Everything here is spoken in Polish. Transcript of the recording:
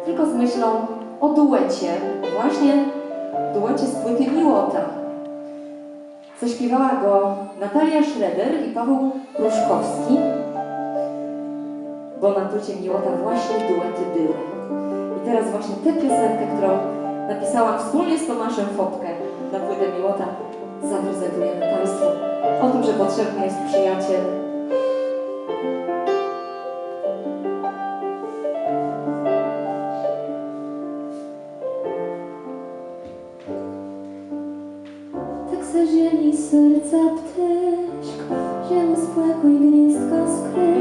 tylko z myślą o duecie, właśnie duecie z płyty Miłota. Zaśpiewała go Natalia Schroeder i Paweł Pruszkowski, bo na płycie Miłota właśnie duety były. I teraz właśnie tę piosenkę, którą napisałam wspólnie z Tomaszem Fopkę na płytę Miłota, zaprezentujemy Państwu. O tym, że potrzebny jest przyjaciel. Tak zazieli serca pteczka, ziemu spłakła i gniazdko skryła.